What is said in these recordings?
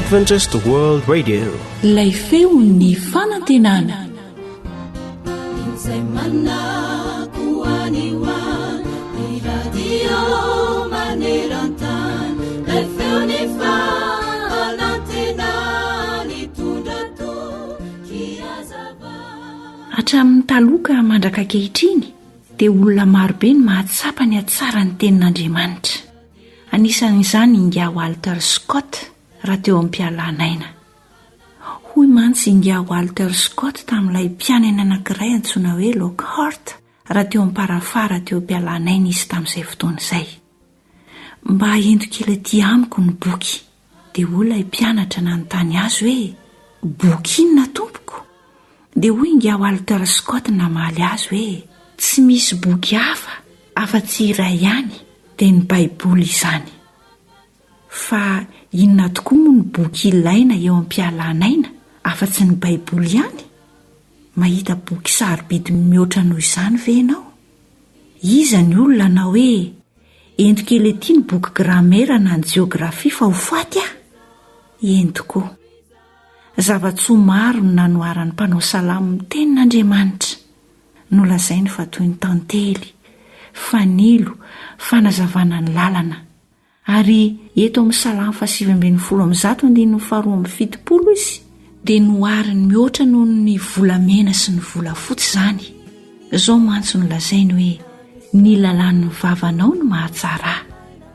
Adventist World Radio. Ilay feon'ny fanantenana. Hatramin'ny taloka mandraka ankehitriny dia olona marobe ny mahatsapa ny atsara ny tenin'Andriamanitra. Anisan'izany Inga Walter Scott raha teo amin'ny mpialanaina. Hoy mantsy Inga Walter Scott tamin'ilay mpianina anankiray antsoina hoe Lockhart raha teo amin'ny teo mpialanaina izy tamin'izay fotoana izay. Mba entokely aty amiko ny boky, dia hoy ilay mpianatra nanontany azy hoe boky inona tompoko? Dia hoy Inga Walter Scott namaly azy hoe tsy misy boky hafa afa-tsy iray ihany dia ny Baiboly izany. Fa inona tokoa moa ny boky ilaina eo am-pialanaina afa-tsy ny Baiboly ihany? Mahita boky sarobidy mihoatra noho izany ve ianao? Iza ny olona na hoe entokely ety ny boky gramera na ny jiografia fa ho faty aho? Entoko. Zava-tsoa maro no nanoaran'ny mpanao salamo ny tenin'Andriamanitra. Nolazainy fa toy ny tantely, fanilo, fanazavana ny lalana. Ary eto amin'ny salamo 7:172 izy dia noariny mihoatra noho ny volamena sy ny volafotsy izany. Izao mantsy nolazainy hoe ny lalan'ny vavanao no mahatsara,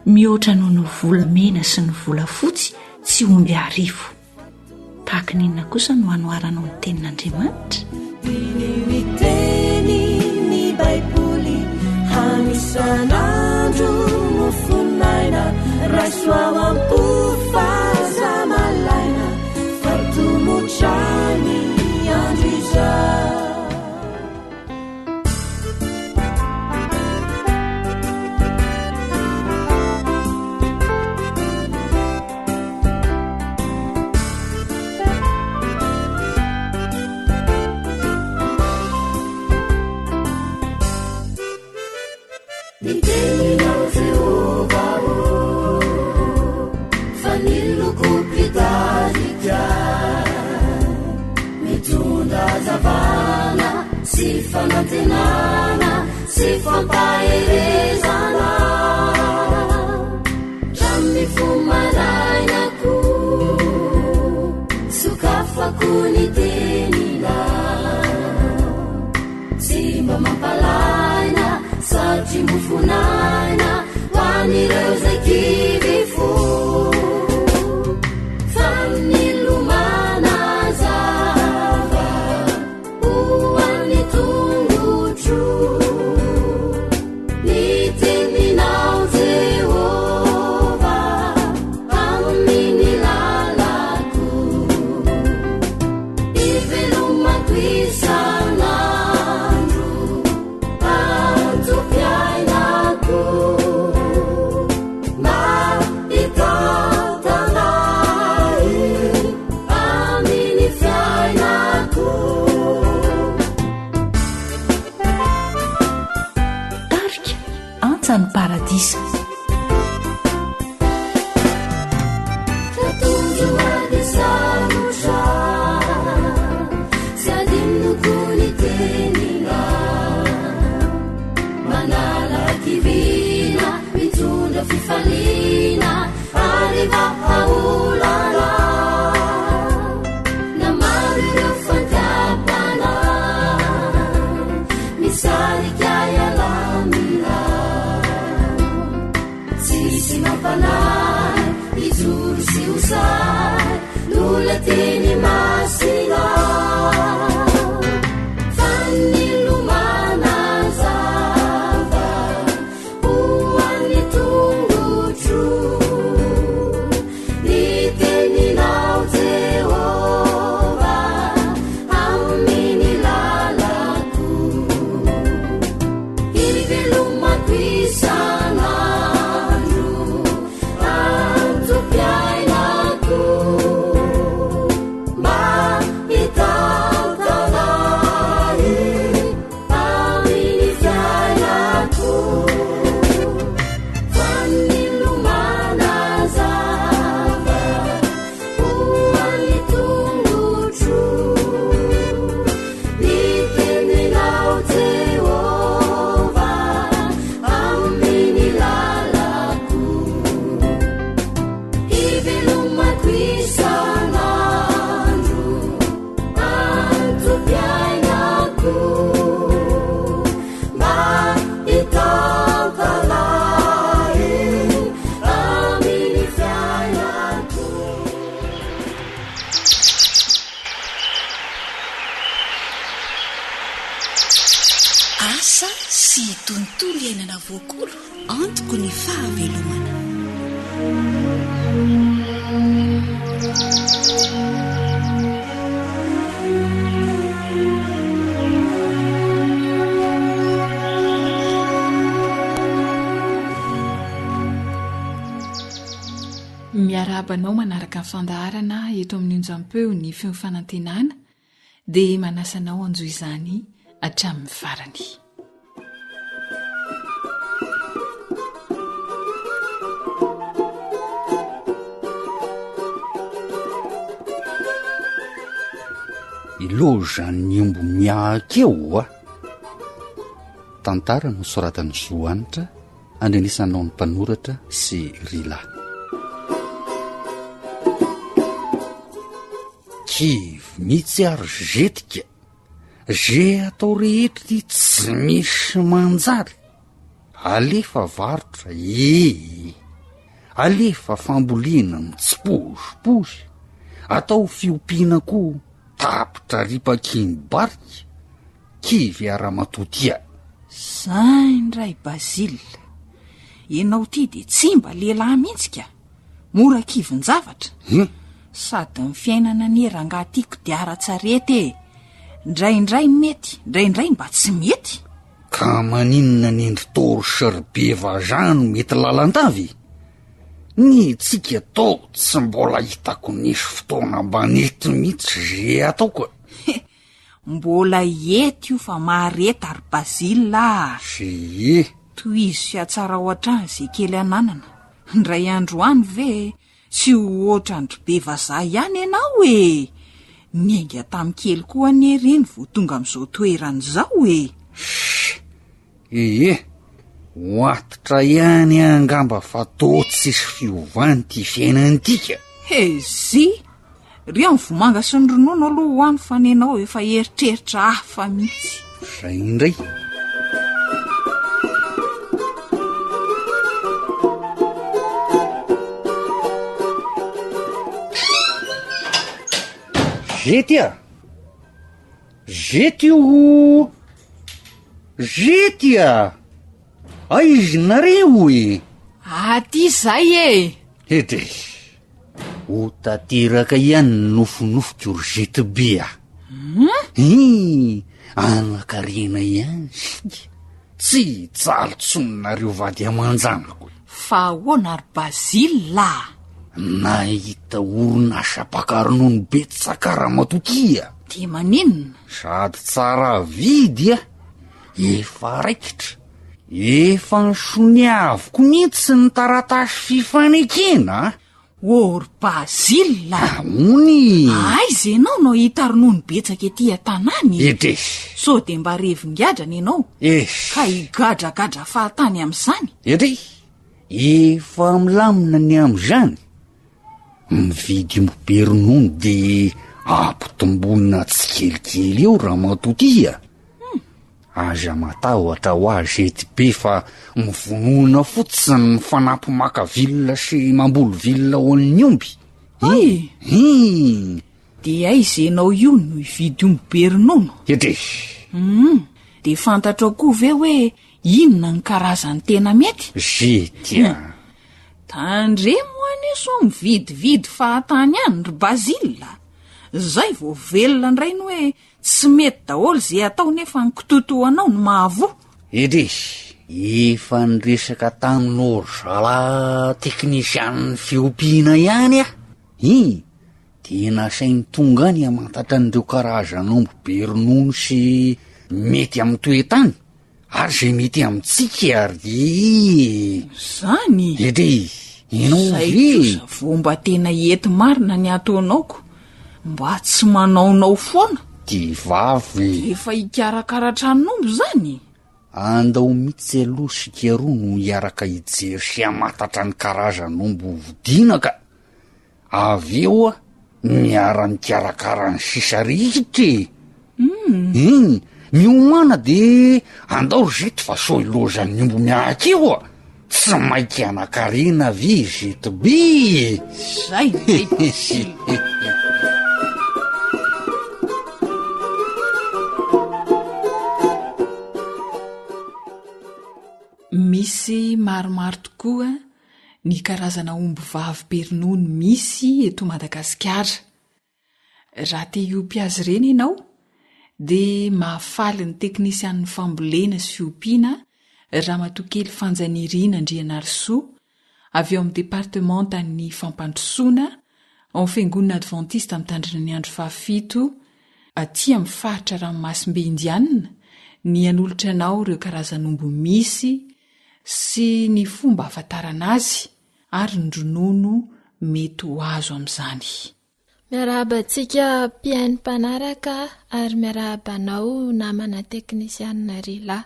mihoatra noho ny volamena sy ny volafotsy tsy omby arivo. Tahaka ninona kosa no hanoaranao ny tenin'Andriamanitra? Miteny ny Baiboly hanisan'andro no fonaina, raisoao am-pofazamalaina fatomotrany andro izao. Niteninao Jehovah fa niloko pitarika, mitondra zavana sy fanantenana sy fampaherezana, tramy fomarainako sokafako ny tenina, tsy mba mampalaina sady mofonaina ho an'ireo zay kivy fo. Fa nilomana zava ho an'ny tongotro, ny teninao Jehova amin'ny lalako, ivelomako isan'andro antopiainako, mampitatanay amin'ny fiainako. Tarika antsany paradisa. Tatonjo adisarotra sy adinoko ny tenina, manalaky vina mitondra fifaliana ariva haolana, na maro ireo fantiapana misarika ialamina, tsisy mampanay ijoro sy osay lola teny masina. Fa nilomana zava ho an'ny tongotro, ny teninao Jehova amin'ny lalako, ivelomako isan'andro antopiainako, asa sy tontolo iainana voakolo antoko ny fahavelomana. miarabanao manaraka ny fandaharana eto amin'n'injam-peo ny fifanantenana dia manasanao anjo izany hatramin'ny farany. ilozany ombo miakeo a tantara no soratany zoanitra andrenisanao ny mpanoratra sy rila. kivy mitsy ary zetika ze atao rehetry tsy misy manjary alefa varotra alefa famboliana mitsipozipozy atao fiompiana koa tapitra ripakiny barika kivy ara-matotia. Zay ndray Bazila, ianao ty de tsy mba lehilahy mihitsika, mora kivin-javatra sady ny fiainana ny rangaha tiako dia ara-tsarety ndraindray mety ndraindray mba tsy mety. Ka maninona ny endry toro syribe vazano mety lalandavy ny tsika tao tsy mbola hitako nisy fotoana mba nety mihitsy ze ataoko. Mbola ety io fa mahareta ary Bazila sy toy izy fiatsara ao an-trano izay kely ananana ndray andro any ve tsy ohatrandro be vazaha ihany ianao miainga tamin'ny kely koa ny reny vo tonga amin'izao toeran'izao hoatitra ihany angamba fa to tsisy fiovany ty fiainany tika. Zy ry amin'ny vomanga sy ny ronono aloha hoany fa nenao efa eritreritra hafa mihitsy. Zay indray. Zetya aizy nareo aty zay ede ho tateraka ihany nofonofoko ry zetibea anakarena ihany sika tsy jalontsononareo vady aman-janako fa ahoana ry Bazila nahita orinasa-pakaronono betsaka raha-matokia de maninona sady tsara vidy efa raikitra efa nsoniavoko mihitsy ny taratasy fifanekena ry Bazila mony aiza ianao no hita ronono betsaka ety an-tanany so de mba revingadrana ianao ka higadragadra fahatany amin'izany efa milamina ny amin'izany mividy mobe ronono de ampitombolina tsy kelikely eo raha matotia aza matahotra ho azy ety be fa mivonona fotsiny ny fanampy makavilona sy mamboly vilona ho an'ny omby de aiza ianao io no hividy mobe ronono de fantatrao koa ve hoe inona ny karazany tena mety zetya tandremo aneso mividividy fahatany any ry Bazila zay vo velona ndray ny hoe tsy mety daholo zay atao nefa ny kitotoanao no mahavoa efa niresaka tamin'olo zala teknisian'ny fiompiana ihany tena sainy tonga any amantatra an'ireo karazan'omby be ronono sy mety amin'ny toetany ary zay mety amintsika ary zany zay vomba tena ety marina ny ataonaoko mba tsy manaonao foana ty vavy efa hikarakara-tranon'omby zany andao mihitsy aloha sika roa no hiaraka hijery sy amatatra ny karazan'omby vodinaka avy eo miara-mikarakara ny sisa rihitra miomana de andao ry zety fa so ilozan'ny omby miakeo tsy mainky anakarena vi zetibe zay misy maromaro tokoa ny karazana omby vavy perinono misy eto Madagasikara. Raha te hiompy azy ireny ianao dia mahafaly ny teknisian'ny fambolena sy fiompiana Ramatokely Fanjanirina Andrianarisoa avy eo amin'ny departementan'ny fampandrosoana ao amin'ny fiangonana Adventiste amin'ny tandrina ny andro 7 aty amin'ny faritra Ranomasimbe Indiana ny anolotra anao ireo karazan'omby misy sy ny fomba ahafantarana azy ary ny ronono mety ho azo amin'izany. Miarahabantsika mpiainy mpanaraka ary miarahabanao namana teknisianina Rila.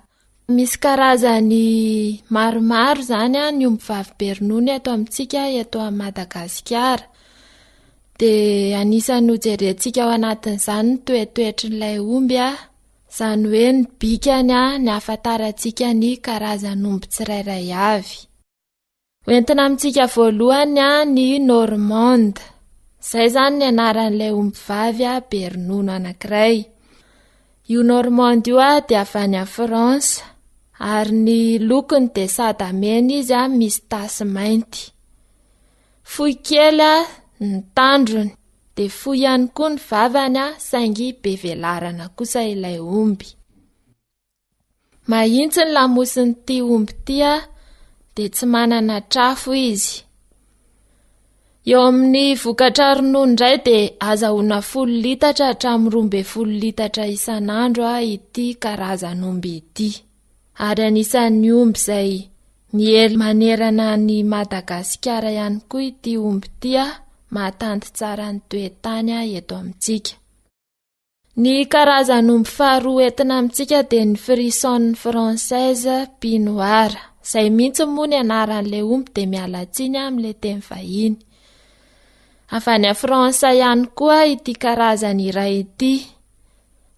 Misy karazany maromaro zany ny omby vavy perinono eto amintsika eto a Madagasikara. Dia anisany hojerentsika ao anatin'izany ny toetoetrin'ilay omby zany hoe ny bikany ny ahafantarantsika ny karazan'omby tsirairay avy. Hoentina amintsika voalohany ny Normande. Izay zany ny anaran'ilay omby vavy perinono anankiray. Io Normande io dia avy any France ary ny lokony dia sady mena izy misy tasy mainty. Fohy kely ny tandrony dia fohy ihany koa ny vavany saingy be velarana kosa ilay omby. Mahitsy ny lamosin'ity omby ity dia tsy manana trafo izy. Eo amin'ny vokatra ronono indray dia azahoana 10 litatra hatramin'ny 12 litatra isan'andro ity karazan'omby ity. Ary anisan'ny omby izay miely manerana ny Madagasikara ihany koa ity omby ity mahatanty tsara ny toetany eto amintsika. Ny karazan'omby faharoa entina amintsika dia ny Frison Française Pinoir. Izay mihitsy moa ny anaran'ilay omby dia mialatsiny amin'ilay teny vahiny. Avy any Fransa ihany koa ity karazany iray ity.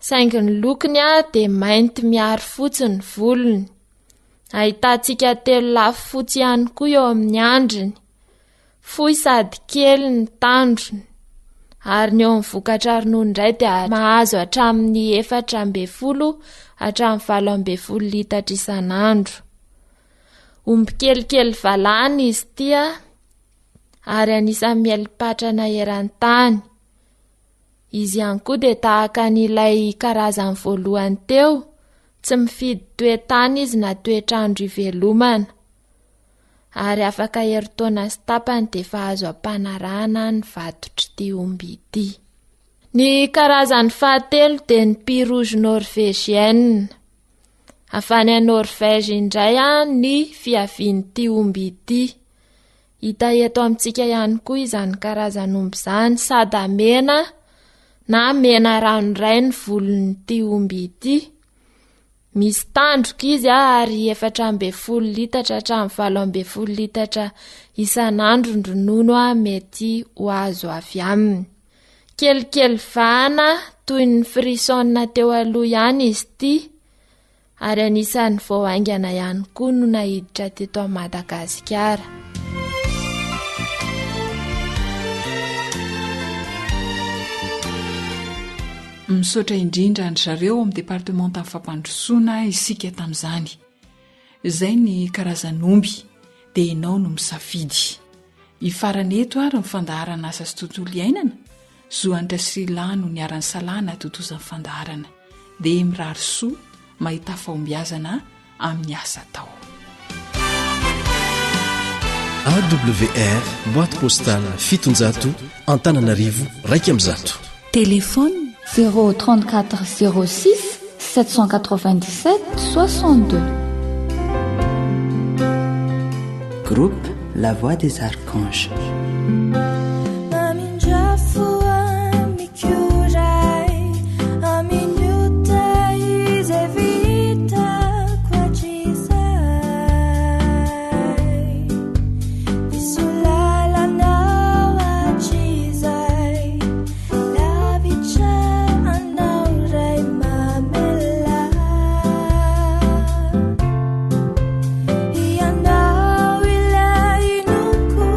Saingy ny lokony dia mainty miaro fotsy ny volony. Ahitantsika 3 lafy fotsy ihany koa eo amin'ny andriny. Fohy sady kely ny tandrony. Ary ny eo amin'ny vokatra ronono indray dia mahazo hatramin'ny 4.0 hatramin'ny 7.0 litatra isan'andro. Omby kelikely valany izy ity ary anisan'ny mielipatrana eran-tany. Izy ihany koa dia tahaka n'ilay karazany voalohany teo, tsy mifidy toetany izy na toetrandro ivelomana. Ary afaka herintaona sy tapany dia efa azo ampanarahana ny vatotry ity omby ity. Ny karazany fahatelo dia ny Pirouge Norvégienne. Avy any Norvège indray ny fiavian'ity omby ity. Hita eto amintsika ihany koa izany karazan'omby izany, sady mena na mena ranoray ny volon'ity omby ity. Misy tandroka izy ary 4.0 litatra hatramin'ny 7.0 litatra isan'andro ny ronono mety ho azo avy aminy. Kelikely vahana toy ny Frison teo aloha ihany izy ity. Ary anisan'ny vao aingana ihany koa no nahiditra teto a Madagasikara. Misaotra indrindra ny zareo amin'ny departementan'ny fampandrosoana isika tamin'izany. Izay ny karazan'omby dia ianao no misafidy. Hifarana eto ary ny fandaharana asa sy tontolo iainana. Zohanitra Sila no niaran'ny salana totozan'ny fandaharana. Dia mirary soa mahita fahombiazana amin'ny asa tao. AWR boîte postale 700 Antananarivo 100. Téléphone 034 06 797 62. Groupe La Voix des Archanges. Riandau ila inuku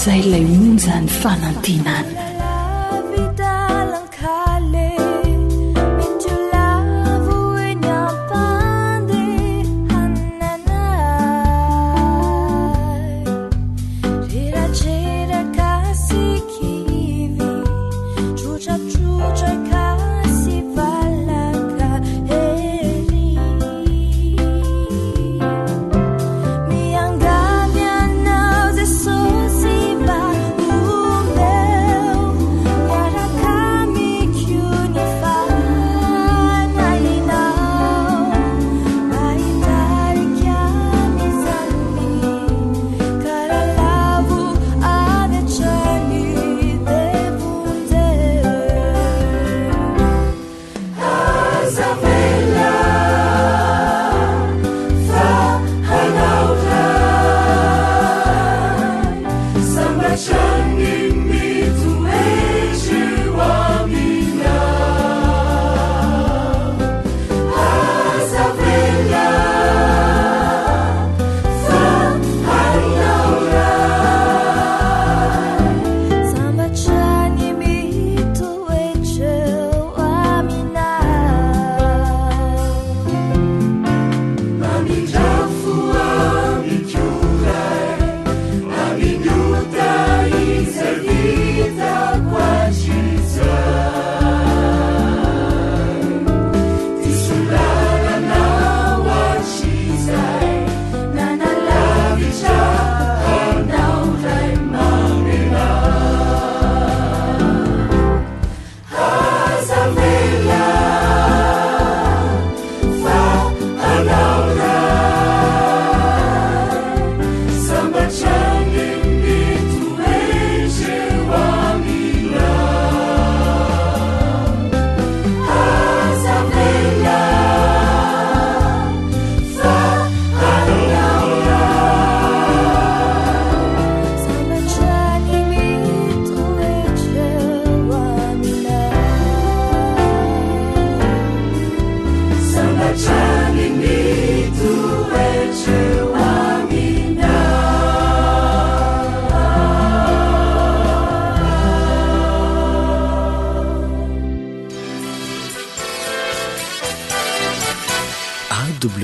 zay lay monja ny fanantenana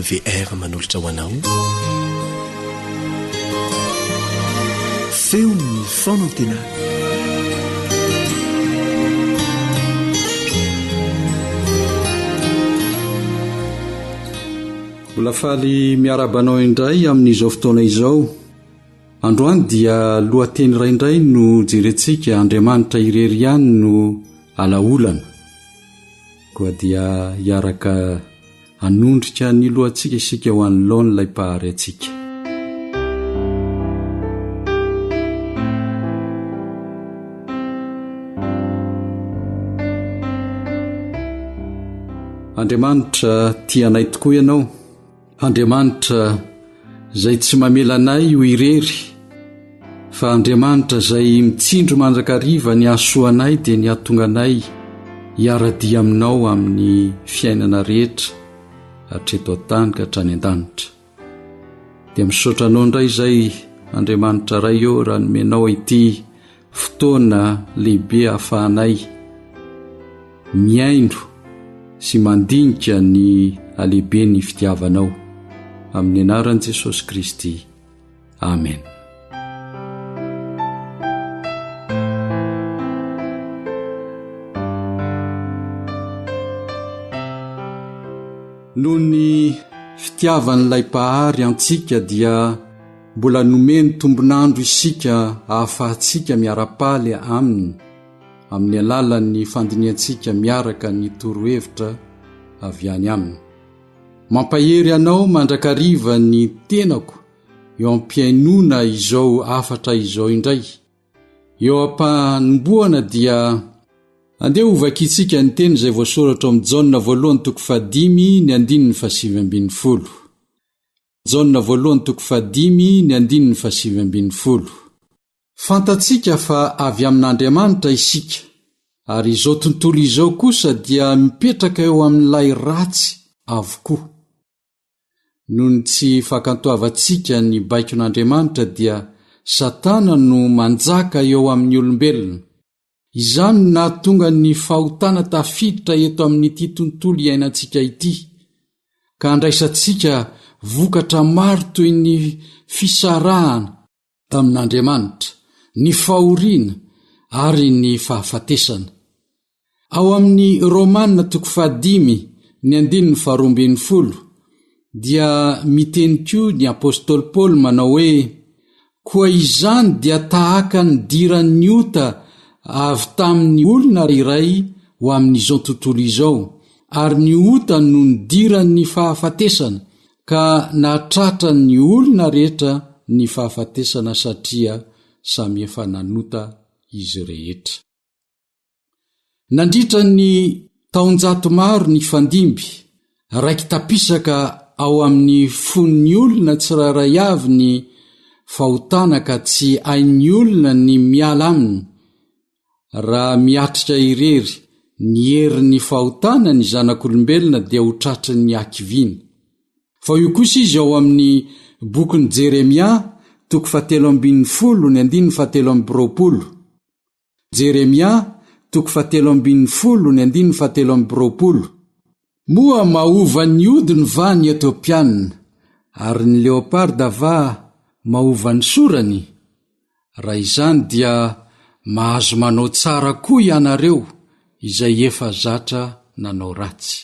AWR manolotra ho anao feo ny fanantenana mbola faly miarabanao indray amin'izao fotoana izao. Androany dia lohateny raindray no jerentsika Andriamanitra irery ihany no alaolana. Koa dia iaraka anondrika ny lohantsika isika ho anoloana ilay mpahary antsika. Andriamanitra tianay tokoa ianao. Andriamanitra izay tsy mamela anay ho irery, fa Andriamanitra izay mitsindro mandrakariva ny ahasoanay dia ny ahatonga anay hiaradia aminao amin'ny fiainana rehetra hatreto an-tany ka hatrany an-danitra. Dia misaotra anao indray izay Andriamanitra ray eo raha nomenao ity fotoana lehibe ahafahanay miaino sy mandinika ny alehibe ny fitiavanao. Amin'ny anaran'i Jesosy Kristy. Amen. Noho ny fitiavan'ilay mpahary antsika dia mbola nomeny tombonandro isika ahafahantsika miara-paly aminy amin'ny alalan'ny fandiniantsika miaraka ny torohevitra avy any aminy. Mampahery anao mandrakariva ny tenako eo am-piainona izao afatra izao indray. Eo am-panomboana dia andeha hovakitsika ny teny izay voasoratra amin'ny Jaona 1:5-7. Jaona 1:5-7. Fantatsika fa avy amin'Andriamanitra isika, ary izao tontolo izao kosa dia mipetraka eo amin'ilay ratsy avokoa. noho ny tsy fakantoavantsika ny baikon'Andriamanitra dia Satana no manjaka eo amin'ny olombelona. Izany no nahatonga ny fahotana tafiditra eto amin'ity tontolo iainantsika ity, ka andraisantsika vokatra maro toy ny fisarahana tamin'Andriamanitra, ny fahoriana ary ny fahafatesana. Ao amin'ny Romanina 5:12 dia miteny koa ny apôstôly Paoly manao hoe: koa izany dia tahaka ny diran'ny ota avy tamin'ny olona iray ho amin'izao tontolo izao, ary ny ota no ny diran'ny fahafatesana, ka natratra ny olona rehetra ny fahafatesana satria samy efa nanota izy rehetra. Nandritra ny taonjato maro ny fandimby, raiky tapisaka ao amin'ny fon'ny olona tsirairay avy ny fahotana ka tsy hain'ny olona ny miala aminy. Raha miatrika irery ny herin'ny fahotana ny zanak'olombelona dia ho tratry ny akiviana. Fa io kosa izy ao amin'ny bokin'i Jeremia 17:17. Jeremia 17:17. Moa maova ny ody ny va ny Etiopianina, ary ny leoparda va maova ny sorany. Raha izany dia mahazo manao tsara koa ianareo izay efa zatra nanao ratsy.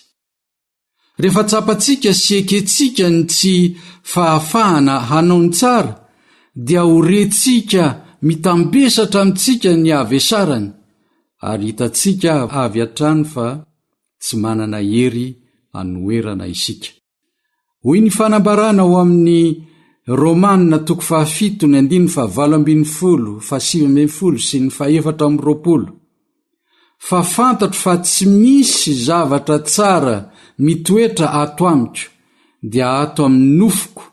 Rehefa tsapantsika sy ekentsika ny tsy fahafahana hanao ny tsara, dia horentsika mitambesatra amintsika ny avesarany, ary hitantsika avy hatrany fa tsy manana hery hanoerana isika. Hoy ny fanambarana ao amin'ny Romanina 7:17, 7:20 sy ny 4:20. Fa fantatro fa tsy misy zavatra tsara mitoetra ato amiko, dia ato amin'ny nofoko,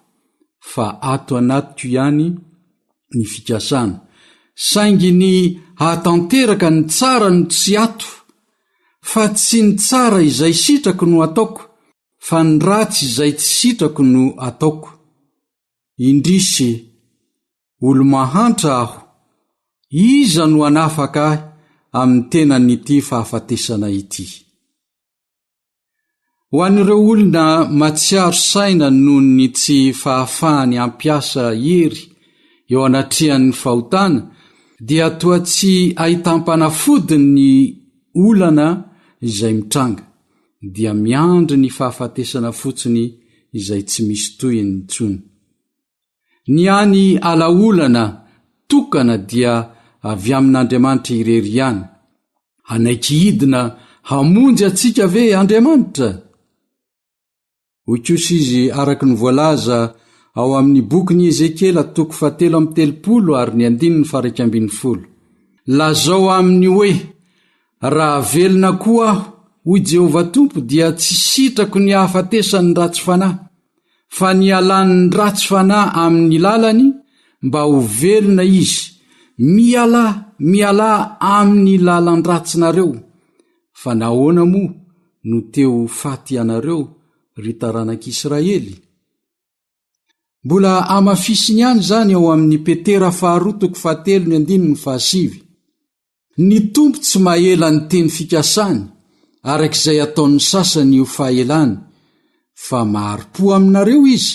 fa ato anatiko ihany ny fikasana. Saingy ny hatanteraka ny tsara no tsy ato, fa tsy ny tsara izay sitrako no ataoko, fa ny ratsy izay tsy sitrako no ataoko. Indrisy, olo mahantra aho, iza no anafaka ahy amin'ny tenan'ity fahafatesana ity? Ho an'ireo olona matsiaro saina noho ny tsy fahafahany ampiasa hery eo anatrehan'ny fahotana, dia toa tsy ahitam-panafody ny olana izay mitranga, dia miandry ny fahafatesana fotsiny izay tsy misy toyiny intsony. Ny any alaolana tokana dia avy amin'Andriamanitra irery ihany. Anaiky hidina hamonjy atsika ve Andriamanitra? Hoy kosa izy araka ny voalaza ao amin'ny bokin'i Ezekela 7:30-9:1. Lazao amin'ny hoe: raha velona koa aho, hoy Jehova Tompo, dia tsy sitrako ny hahafatesany ratsy fanahy, fa ny alan'ny ratsy fanahy amin'ny lalany, mba ho velona izy. Miala amin'ny lalan-dratsinareo. Fa nahoana moa no teo faty ianareo, ry taranak'Israely? Mbola amafisiny ihany zany ao amin'ny Petera 2:7-7. Ny Tompo tsy mahela ny teny fikasany, arak'izay ataon'ny sasany io fahelany, fa mahari-po aminareo izy,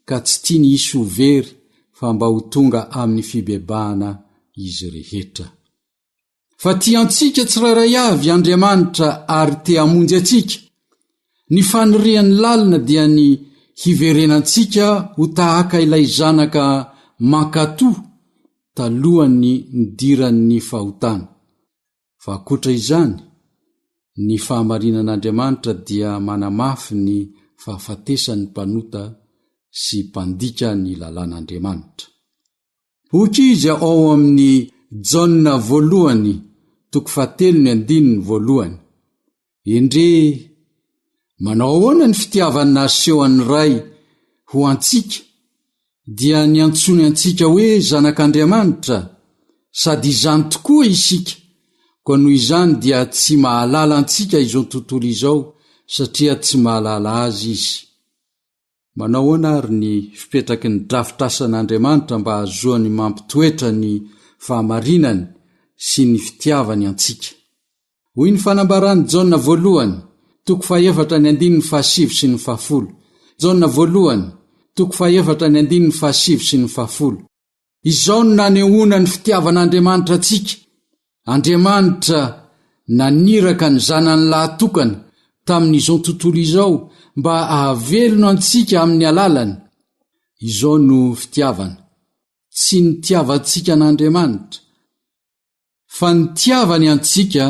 ka tsy tiany hisy ho very, fa mba ho tonga amin'ny fibebahana izy rehetra. Fa tiantsika tsirairay avy Andriamanitra ary te hamonjy atsika. Ny fanirian'ny lalina dia ny hiverenantsika ho tahaka ilay zanaka mankatoa talohan'ny nidiran'ny fahotana. Fa akoatra izany, ny fahamarinan'Andriamanitra dia manamafy ny fahafatesan'ny mpanota sy mpandika ny lalàn'Andriamanitra. Hoy izy ao amin'ny Jaona 1:7-1. Endre, manao ahoana ny fitiavany nasehoan'ny ray ho antsika, dia ny antsony antsika hoe zanak'Andriamanitra, sady izany tokoa isika, koa noho izany dia tsy mahalala antsika izao tontolo izao, satria tsy mahalala azy izy. manao ary ny fipetraky ny drafitrasan'Andriamanitra mba ahazoany mampitoetra ny fahamarinany sy ny fitiavany antsika. Hoy ny fanambarany Jaona voalohany, toko 4:7 sy ny 10. Jaona voalohany, toko 4:7 sy ny 10. Izao no nanehoana ny fitiavan'Andriamanitra antsika. Andriamanitra naniraka ny zanany lahatokana tamin'izao tontolo izao mba ahavelona antsika amin'ny alalany. Izao no fitiavana, tsy ny tiavantsika n'Andriamanitra, fa ny tiavany antsika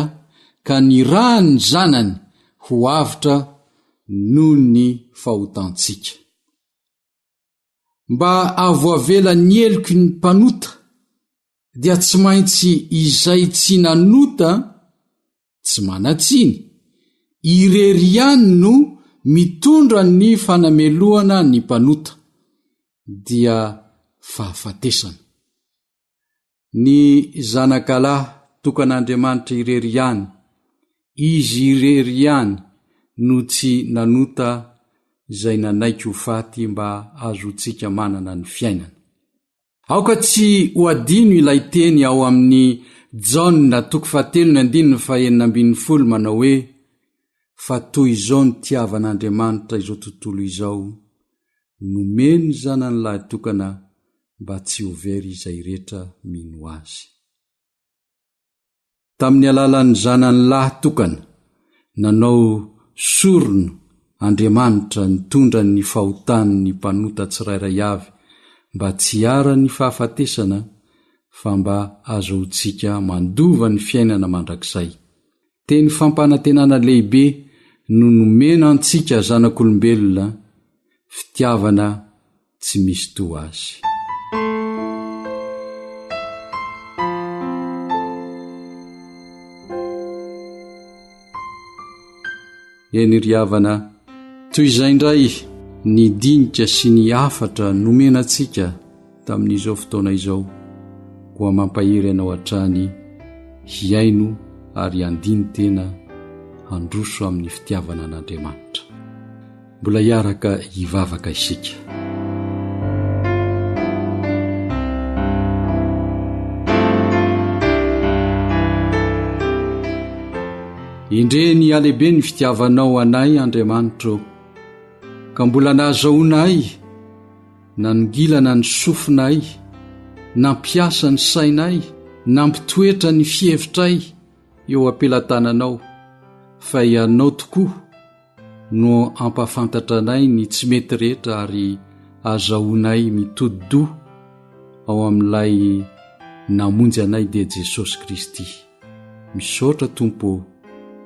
ka nirahany ny zanany ho avitra noho ny fahotantsika. Mba avoavela ny heloky ny mpanota, dia tsy maintsy izay tsy nanota tsy manatsiny, irery ihany no mitondra ny fanameloana ny mpanota, dia fahafatesana. Ny zanakalahy tokan'Andriamanitra irery ihany, izy irery ihany no tsy nanota izay nanaiky ho faty mba azotsika manana ny fiainana. Aoka tsy ho adino ilay teny ao amin'ny Jaona 4:9 manao hoe, fa toy izao ny tiavan'Andriamanitra izao tontolo izao, nomeny ny zanany lahatokana mba tsy ho very izay rehetra mino azy. Tamin'ny alalan'ny zanany lahatokana, nanao sorona Andriamanitra nitondra ny fahotany ny mpanota tsirairay avy mba tsy hiara ny fahafatesana, fa mba azahoantsika mandova ny fiainana mandrakizay. Teny fampanantenana lehibe no nomena antsika zanak'olombelona, fitiavana tsy misy to azy. Eny ry havana, toy izay indray ny dinika sy ny afatra nomena antsika tamin'izao fotoana izao, koa mampahery anao hatrany hiaino ary andiny tena handroso amin'ny fitiavana an'Andriamanitra. Mbola hiaraka hivavaka isika. Indreny alehibe ny fitiavanao anay Andriamanitra, ka mbola nahazahoanay, nanongilana ny sofinay, nampiasa ny sainay, nampitoetra ny fievitray eo ampelantananao, fa ianao tokoa no ampafantatra anay ny tsy mety rehetra ary ahazahoanay mitodi-do ao amin'ilay namonjy anay dia Jesosy Kristy. Misaotra Tompo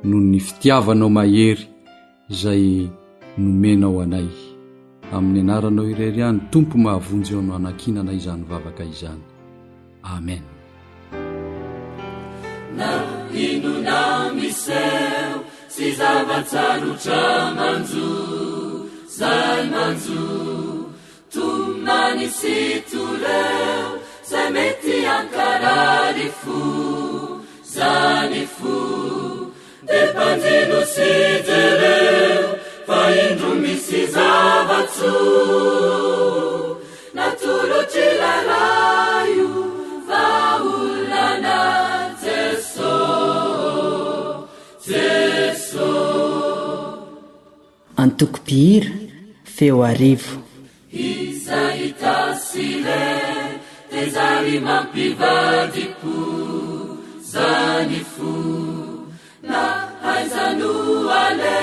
noho ny fitiavanao mahery izay nomenao anay. Amin'ny anaranao irery ihany Tompo mahavonjy eo no anakinana izany vavaka izany. Amen. Na hinona miseho sy zavatsarotra manjo, zay manjo tomany sy toleo, zay mety ankarary fo, zany fo de mpanjino sy jereo, fa indro misy zavatso natolotry lalaio va olana Jeso. Antoko-pihira feo arivo. Izay tasile de zary mampivadipo, zany fo na haizano ale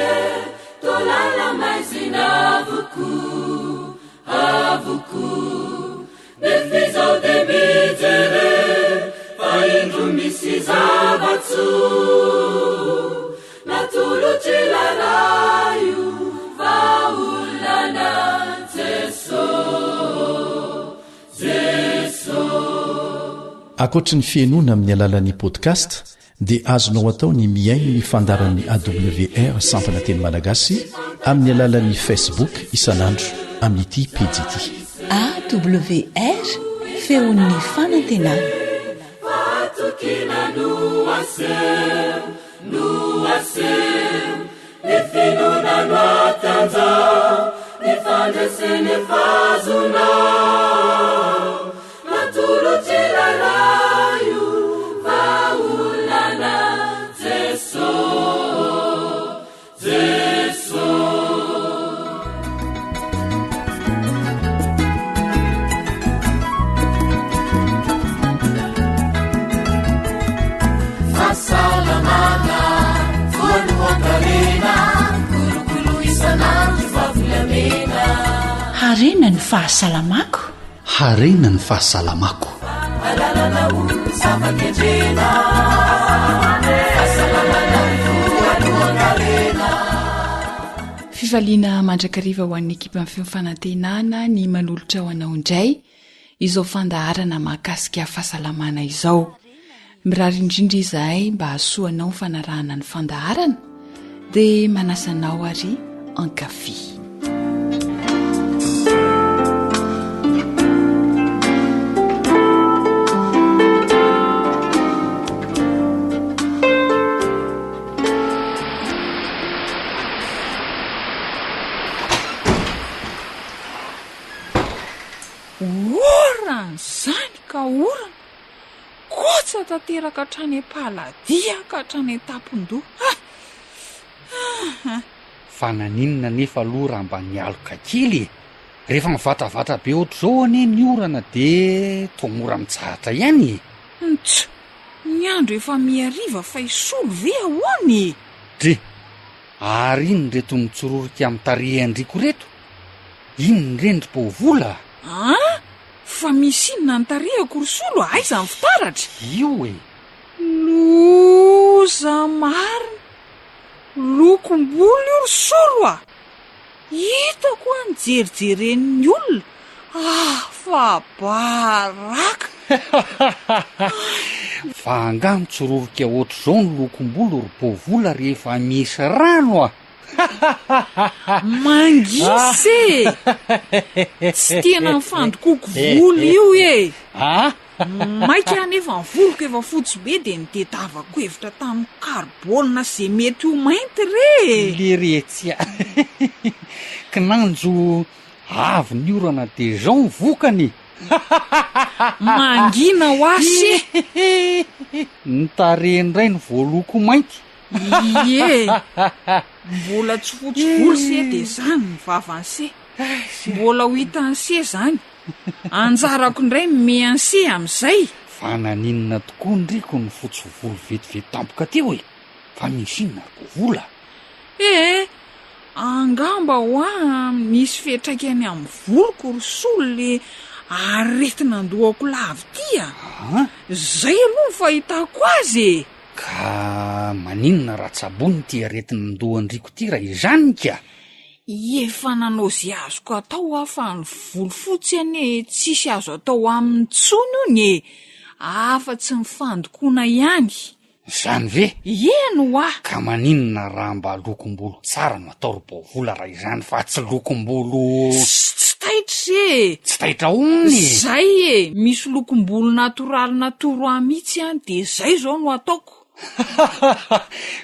tolala maizina avuku nefizao de mijere, fa indro misy zavatso natolotry lalaio va olana Jeso. Akoatra ny fiainona amin'ny alalan'ny podcast dia azonao atao ny miaino ny fandaran'ny AWR sampana teny malagasy amin'ny alalan'ny Facebook isanandro amin'ity pejy ity AWR feon'ny fanantenana. Ni finona no atanja, ni fandeseny fazonao natolotsy lalaio vaolana Jeso Jeso fasalamana voalohankarena kolokolo isanandro vavolamena harena ny fahasalamako harena ny fahasalamako alalana olo zava-kendrena fahasalamana voalohankarena fifaliana mandrakariva ho an'ny ekipa amin'ny fifanantenana ny manolotra ho anao indray izao fandaharana mahakasika fahasalamana izao mirary indrindra izahay mba hasoanao fanarahana ny fandaharana dia manasanao ary ankafy orana zany ka orana kotsa tanteraka hatrany am-paladia ka hatrany an-tampon-doha fa naninona nefa aloha raha mba nialoka kely rehefa mivatavatra be ohatr' zao ane ny orana dia tomora mitsahatra ihany ts ny andro efa miariva fa isolo ve ahoany dre ary iny reto mitsororoka amin'ny tarehandriko reto iny rendrim-po vola fa misy inona ny tarehako rosolo aiza ny fitaratra io e loza marina lokom-bolo io rosolo a hitako a nijerijeren'ny olona fa baraka fa anga mitsororoka ohatr' zao ny lokom-bolo rom-povola rehefa misy rano a mangisy tsy tena nifandokoko volo io e maika anefa ny voloko efa fotsy be dia nitedavako hevitra tamin'ny karbolina zay mety ho mainty re le retsya kinanjo avy ny orana dia zao ny vokany mangina ho asy nitarehandray ny voaloko mainty ie mbola tsy fotsy volo se dia zany ny vavany se mbola ho hitany se zany anjarako indray mimeany se amin'izay fa naninona tokoa ndriko ny fotsy volo vetivety tampoka teo e fa misy inona ko vola angamba ho misy fetraikany amin'ny voloko rosolo le aretina andohako lavy zay aloha ny fahitako azy ka maninona ratsabony ty aretina andohandriko ty raha izany ka efa nanao zay azoko atao fa ny volo fotsy ane tsisy azo atao amin'ny tsony ony e afa-tsy mifandokoana ihany zany ve eno ka maninona raha mba lokom-bolo tsara no atao robovola raha izany fa tsy lokom-bolo tsy taitra tsy taitra ony zay e misy lokom-bolo natoraly natoro amitsy any dia zay zao no ataoko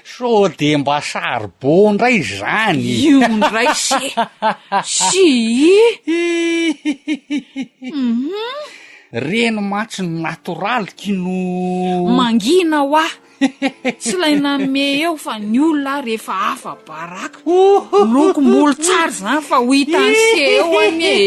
so de mba sarbo ndray zany io ndray sy reno matsy ny natoraly kino mangina ho tsy laina me eo fa ny olona rehefa hafa baraka lokom-bolo tsara zany fa ho hitany se eo any e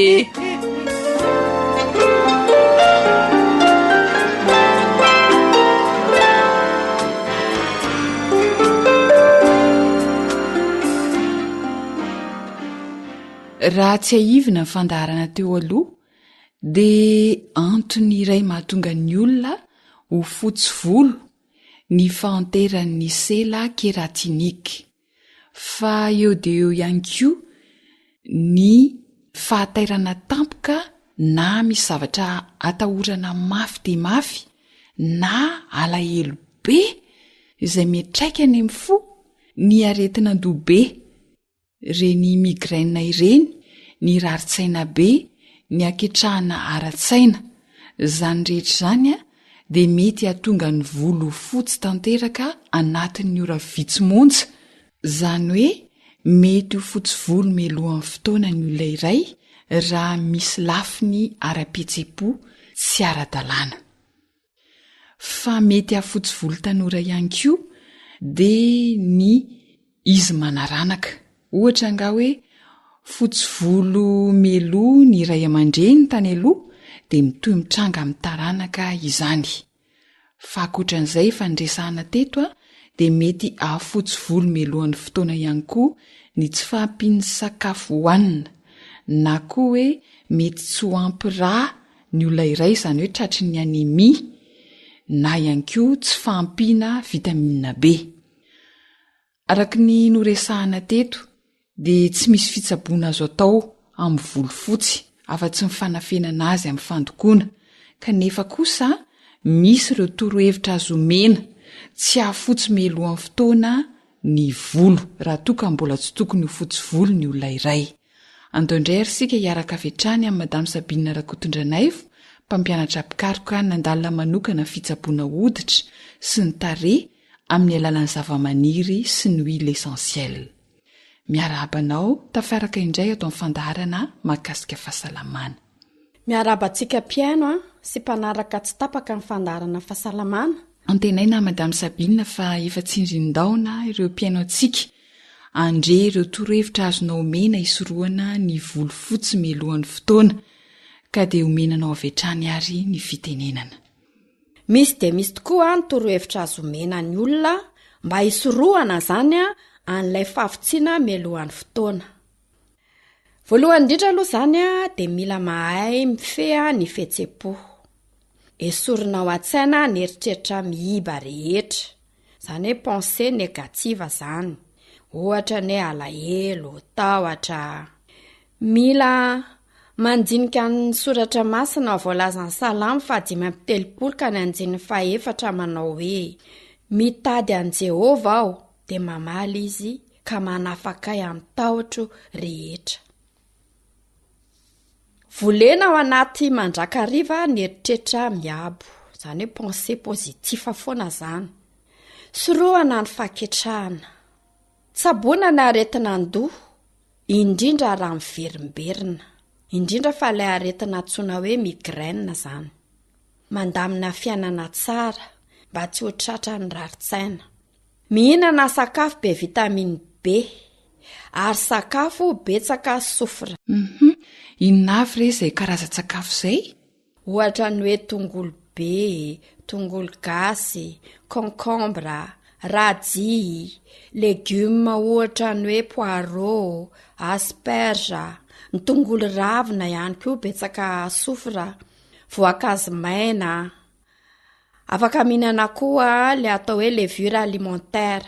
raha tsy haivina ny fandaharana teo aloha dia antony iray mahatonga ny olona ho fotsy volo ny fahanteran'ny sela keratinika fa eo dia eo ihany koa ny fahatairana tampoka na misy zavatra atahorana mafy dia mafy na alahelo be izay mitraika any amin'ny fo ny aretina ndobe reny migraine ireny ny raritsaina be ny aketrahana aratsaina zany rehetra zany dia mety hatonga ny volo fotsy tanteraka anatin'ny ora vitsy monja zany hoe mety ho fotsy volo melohan'ny fotoana ny olona iray raha misy lafiny ara-pihetsepo tsy ara-dalàna. Fa mety hafotsy volo tanora ihany koa dia ny izy manaranaka. Ohatra nga hoe fotsy volo meloa ny iray aman-dreny tany aloha dia mitoy mitranga amin'ny taranaka izany. Fa ankoatran'izay fandresahana teto dia mety hafotsy volo melohan'ny fotoana ihany koa ny tsy fahampiany sakafo hohanina, na koa hoe mety tsy ho ampy rà ny olona iray, izany hoe tratry ny anémie, na ihany koa tsy fahampiana vitamina B. Araka ny noresahana teto dia tsy misy fitsaboana azo atao amin'ny volo fotsy afa-tsy ny fanafenana azy amin'ny fandokoana, kanefa kosa misy ireo torohevitra azo omena tsy hafotsy melohan'ny fotoana ny volo raha toa ka mbola tsy tokony ho fotsy volo ny olona iray. Andao indray ary sika hiaraka avy hatrany amin'ny Madame Sabina Rakotondranaivo, mpampianatra pikaroka nandalina manokana fitsaboana hoditra sy ny tarehy amin'ny alalan'ny zavamaniry sy ny huile essentielle. Miarabanao tafiaraka indray ato amin'ny fandaharana mahakasika fahasalamana. Miarabantsika piaino sy mpanaraka tsy tapaka ny fandaharana fahasalamana. Antenaina Madame Sabina fa efa tsindrin-daona ireo piaino antsika andre ireo torohevitra azonao omena isorohana ny volo fotsy melohan'ny fotoana, ka dia omenanao avy hatrany ary ny fitenenana. Misy dia misy tokoa ny torohevitra azo omena ny olona mba isorohana zany an'ilay fahafotsiana melohan'ny fotoana. Voalohany indrindra aloha zany dia mila mahay mifeha ny fihetsem-po. Esorinao an-tsaina ny eritreritra mihiba rehetra, izany hoe pensée négative zany, ohatra ny alahelo, tahotra. Mila mandinika ny soratra masina voalazan'ny Salamo 5:30 ka ny 4 manao hoe: mitady an Jehova aho dia mamaly izy ka manafakay amin'ny tahotro rehetra. Volena ao anaty mandrakariva ny eritreritra miabo, izany hoe pensée positive foana zany. Sorohana ny faketrahana, tsaboana ny aretin'an-doha, indrindra raha miverimberina, indrindra fa ilay aretina antsoina hoe migraine zany. Mandamina fiainana tsara mba tsy ho tratra ny raritsaina. Mihinana sakafo be vitamine B ary sakafo betsaka sofra. Inona avy re izay karazan-tsakafo izay? Ohatra ny hoe tongolo be, tongolo gasy, concombre, radis, légumes ohatra ny hoe poireau, asperge, ny tongolo ravina ihany koa betsaka sofra, voankazo maina. Afaka mihinana koa le atao hoe levure alimentaire,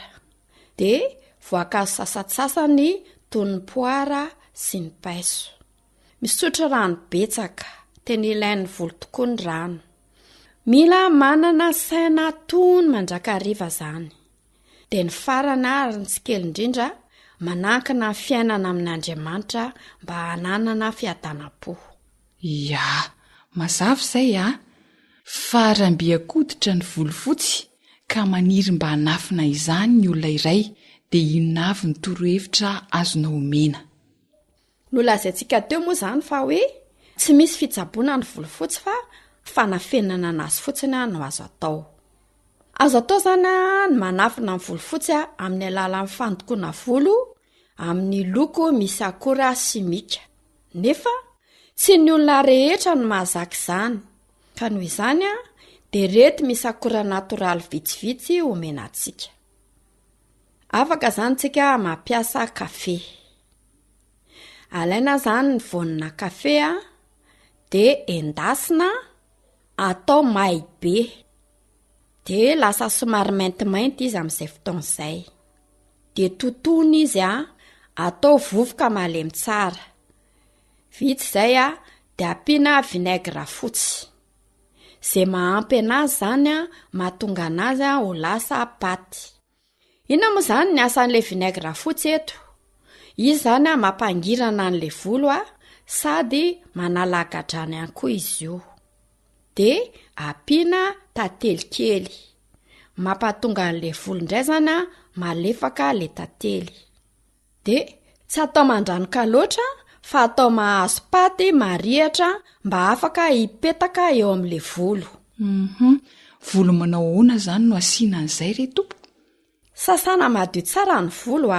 dia voankazo sasatsasany toy ny poara sy ny paiso. Misotro rano betsaka, tena ilain'ny volo tokoa ny rano. Mila manana saina tony mandrakariva zany. Dia ny farana ary ny tsy kely indrindra manankina fiainana amin'Andriamanitra mba hananana fiadanam-po. Ya, mazava izay fa rambiakoditra ny volo fotsy ka maniry mba hanafina izany ny olona iray, dia inona avy ny torohevitra azonao omena? Nolazaintsika teo moa zany fa hoe tsy misy fitsaboana ny volo fotsy fa fanafenana anazy fotsiny no azo atao. Azo atao zany ny manafina ny volo fotsy amin'ny alalan'ny fandokoana volo amin'ny loko misy akora simika. Nefa tsy ny olona rehetra no mahazaka izany, ka noho izany dia reto misy akora natoraly vitsivitsy omenantsika. Afaka zany tsika mampiasa kafe. Alaina zany ny voanina kafe dia endasina atao may be, dia lasa somary maintimainty izy amin'izay fotoana izay. Dia totona izy atao vovoka malemy tsara. Vita izay dia ampiana vinaigre fotsy. Izay mahampy anazy zany mahatonga anazy ho lasa paty. Inona moa zany ny asan'ilay vinaigre fotsy eto? Izy zany mampangirana an'ilay volo sady manala gadrany ihany koa izy io. Dia ampiana tantely kely, mampatonga an'ilay volo indray zany malefaka ilay tantely. de tsy atao mandranoka loatra fa atao mahazo paty marihatra mba afaka hipetaka eo amin'le volo. Volo manao ahoana zany no asiana an'izay re tompo? Sasana madio tsara ny volo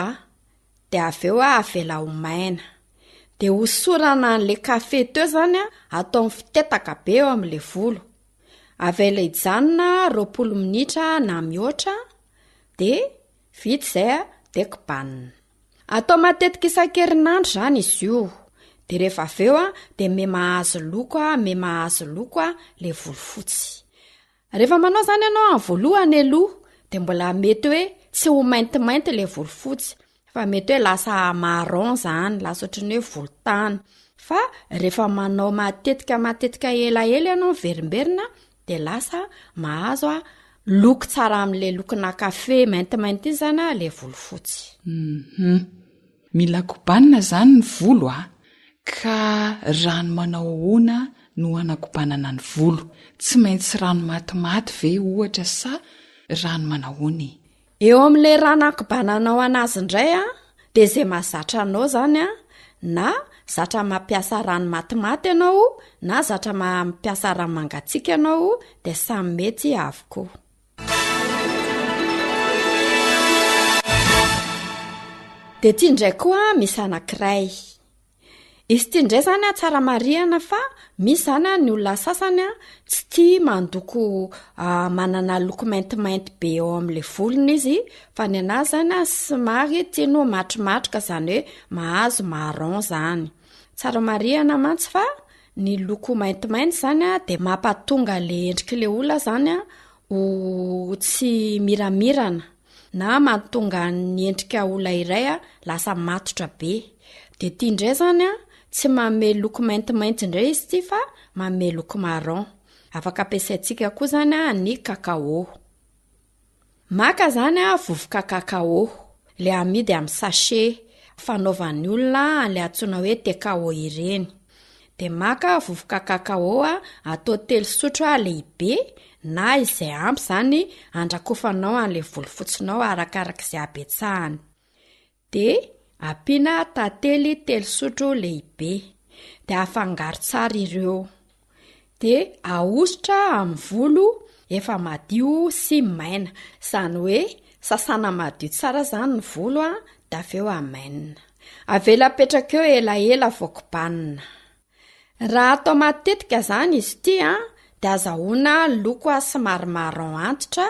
de aveo avela ho maina, de hosorana an'le kafe teo zany atao fitetaka be eo amin'le volo. Avela ijanona 20 minitra na mihoatra de vita izay de kobanina. Atao matetika isan-kerinandro zany izy io. De rehefa aveo de me mahazo loko le volo fotsy. Rehefa manao zany ianao amin'ny voalohany aloha de mbola mety hoe tsy ho maintimainty le volo fotsy, fa mety hoe lasa marron zany, lasa ohatran'ny hoe volontany. Fa rehefa manao matetika ela ianao verimberina de lasa mahazo loko tsara amin'le lokona kafe maintimainty zany le volo fotsy. Mila kobanina zany ny volo ka rano manao ahoana no anakobanana ny volo? Tsy maintsy rano matimaty ve ohatra sa rano manahoany? Eo amin'le rano akobananao anazy indray de zay mahazatra anao zany na zatra mampiasa rano matimaty ianao na zatra mampiasa rano mangatsiaka ianao de samy mety avokoa. De tia indray koa misy anankiray. Izy tia indray zany tsara marihana fa misy zany ny olona sasany tsy tia mandoko manana loko maintimainty be eo amin'le volony izy, fa ny anazy zany somary tiano matromatroka zany hoe mahazo marron zany. Tsara marihana mantsy fa ny loko maintimainty zany de mampatonga le endrik'le olona zany ho tsy miramirana na mahatonga ny endrika olona iray lasa matotra be. De tia indray zany tsy manome loko maintimainty indray izy ty fa manome loko marron. Afaka ampiasaintsika koa zany ny cacao. Maka zany vovoka cacao le amidy amin'ny sachet fanaovan'ny olona le antsoina hoe tekao ireny. De maka vovoka cacao atao 3 sotro lehibe na izay ampy zany andrakofanao an'le volo fotsinao arakarak'izay habetsahany. De ampiana tantely 3 sotro lehibe de afangaro tsara ireo. De ahosotra amin'ny volo efa madio sy maina, zany hoe sasana madio tsara zany ny volo de aveo amainina. Avela petraka eo ela vao kobanina. Raha atao matetika zany izy ty de azahoana loko somary marron antitra,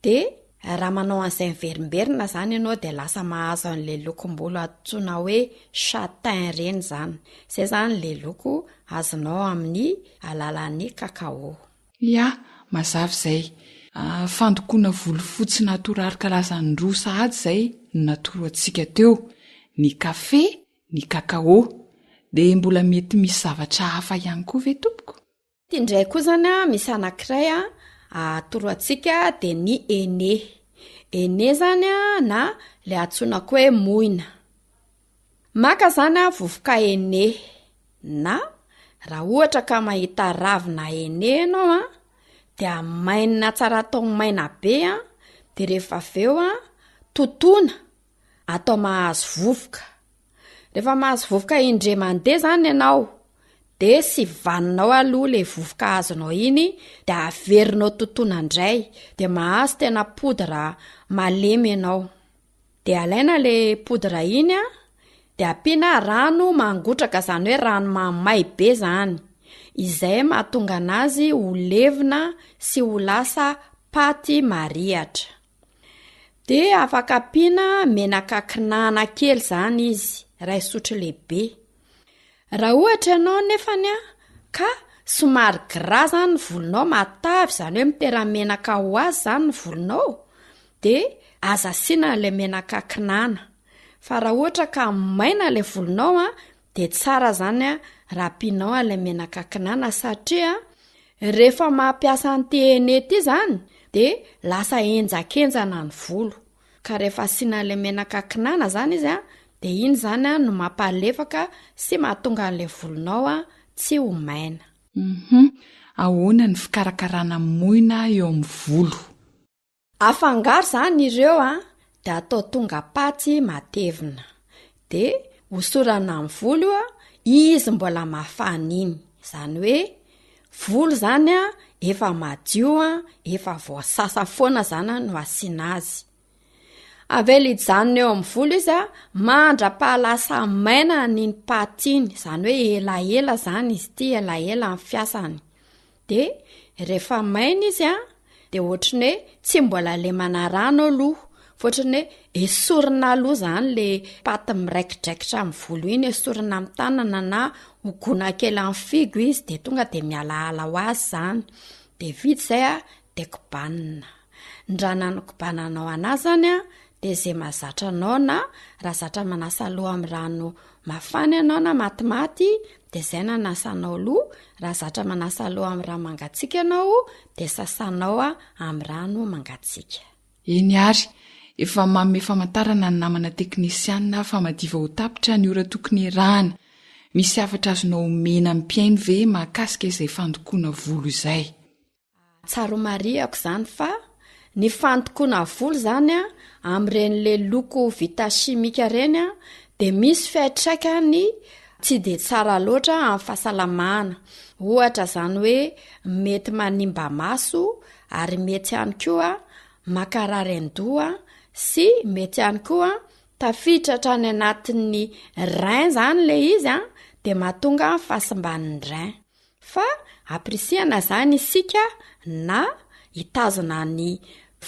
de raha manao an'izay verimberina zany ianao de lasa mahazo an'le lokom-bolo antsoina hoe châtain reny zany. Zay zany le loko azonao amin'ny alalan'ny cacao. Ya, mazava zay. Fandokoana volo fotsy natoraly karazany roa sahady zay natoro antsika teo, ny kafe, ny cacao. De mbola mety misy zavatra hafa ihany koa ve tompoko? Indray koa zany misy anankiray atoro antsika de ny ene. Ene zany na le antsoina koa hoe moina. Maka zany vovoka ene na raha ohatra ka mahita ravina ene ianao de amainina tsara atao maina be de rehefa aveo totona atao mahazo vovoka. Rehefa mahazo vovoka indray mandeha zany ianao de sy vaninao aloha le vovoka azonao iny de averinao totona indray de mahazo tena poudre malemy ianao. De alaina le poudre iny de ampiana rano mangotraka, zany hoe rano mamay be zany. Izay mahatonga anazy ho levina sy ho lasa paty marihatra. De afaka ampiana menaka kinana kely zany izy, 2 sotro lehibe. Raha ohatra ianao nefany ka somary gras zany ny volonao, matavy zany hoe mitera-menaka ho azy zany ny volonao, de aza asiana le menaka kinana. Fa raha ohatra ka maina le volonao de tsara zany raha ampianao le menaka kinana, satria rehefa mampiasa an'ity ene ity zany de lasa enjakenjana ny volo. Ka rehefa asiana le menaka kinana zany izy de iny zany no mampalefaka sy mahatonga an'le volonao tsy ho maina. Ahoana ny fikarakarana moina eo amin'ny volo? Afangaro zany ireo de atao tonga paty matevina. de hosorana amin'ny volo a izy mbola mafana iny, zany hoe volo zany a efa madio a efa voasasa foana zany no asiana azy. Avelijanona eo amin'ny volo izy a mandra-pahalasa maina niny patiny, zany hoe elaela zany izy ty, elaela amin'ny fiasany. De rehefa maina izy a de ohatrany hoe tsy mbola lemana rano aloha, fotrany hoe esorina aloha zany le paty miraikidraikitra amin'ny volo iny, esorina amin'ny tanana na hogona kely amin'ny figo izy de tonga de mialaala ho azy zany. De vita zay a de kobanina. Ndrana ny kobananao anazy zany a de zay mahazatra anao, na raha zatra manasa loha amin'ny rano mafana ianao na matimaty de zay nanasanao loha, raha zatra manasa loha amin'ny rano mangatsiaka ianao de sasanao a amin'ny rano mangatsiaka. Eny ary, efa manome famantarana ny namana teknisianina fa madiva ho tapitra ny ora tokony rahana. Misy afatra azonao mena mpiaino ve mahakasika izay fandokoana volo izay? Tsaro mariako zany fa ny fandokoana volo zany a amin'iren'le loko vita chimika reny a de misy fiantraikany tsy de tsara loatra amin'ny fahasalamana. Ohatra zany hoe mety manimba maso, ary mety ihany koa makarary an-doha, sy mety ihany koa tafiditra hatrany anatin'ny rein zany le izy a de mahatonga fahasimban'ny rein. Fa aprisihana zany isika na hitazona ny